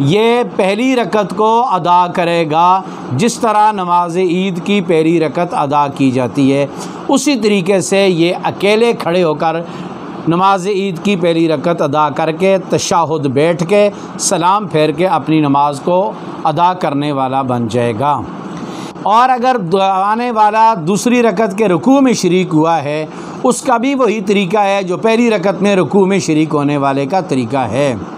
ये पहली रकत को अदा करेगा जिस तरह नमाज ईद की पहली रकत अदा की जाती है, उसी तरीके से ये अकेले खड़े होकर नमाज ईद की पहली रकत अदा करके तशहुद बैठ के सलाम फेर के अपनी नमाज को अदा करने वाला बन जाएगा। और अगर आने वाला दूसरी रकत के रुकू में शरीक हुआ है, उसका भी वही तरीका है जो पहली रकत में रुकू में शरीक होने वाले का तरीका है।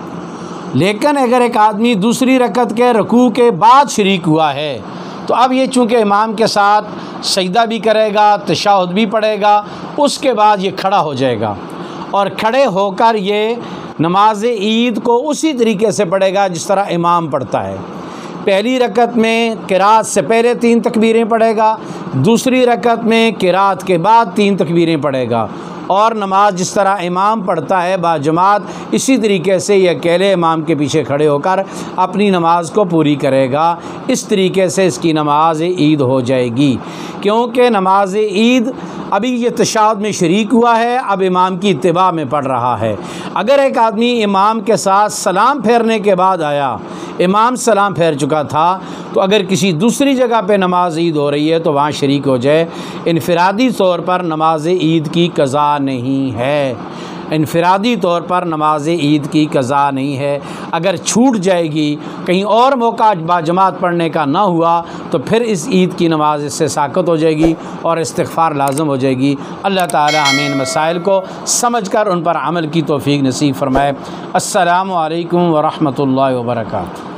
लेकिन अगर एक आदमी दूसरी रकत के रुकू के बाद शरीक हुआ है, तो अब ये चूँकि इमाम के साथ सजदा भी करेगा, तशहुद भी पढ़ेगा, उसके बाद ये खड़ा हो जाएगा और खड़े होकर ये नमाज ईद को उसी तरीके से पढ़ेगा जिस तरह इमाम पढ़ता है। पहली रकत में किरात से पहले 3 तकबीरें पढ़ेगा, दूसरी रकत में किरात के बाद 3 तकबीरें पढ़ेगा, और नमाज जिस तरह इमाम पढ़ता है बाजमात, इसी तरीके से ये अकेले इमाम के पीछे खड़े होकर अपनी नमाज को पूरी करेगा। इस तरीके से इसकी नमाज ईद हो जाएगी। क्योंकि नमाज ईद अभी ये तशहुद में शरीक हुआ है, अब इमाम की इत्तिबा में पढ़ रहा है। अगर एक आदमी इमाम के साथ सलाम फेरने के बाद आया, इमाम सलाम फेर चुका था, तो अगर किसी दूसरी जगह पे नमाज ईद हो रही है तो वहाँ शरीक हो जाए। इनफरादी तौर पर नमाज ईद की क़ज़ा नहीं है, इनफरादी तौर पर नमाज ईद की क़ज़ा नहीं है। अगर छूट जाएगी, कहीं और मौका बाजमात पढ़ने का ना हुआ, तो फिर इस ईद की नमाज इससे साक़त हो जाएगी और इस्तिग़फ़ार लाज़िम हो जाएगी। अल्लाह ताला हमें इन मसाइल को समझकर उन पर अमल की तौफ़ीक़ नसीब फ़रमाए। अस्सलामु अलैकुम व रहमतुल्लाहि व बरकातुहू।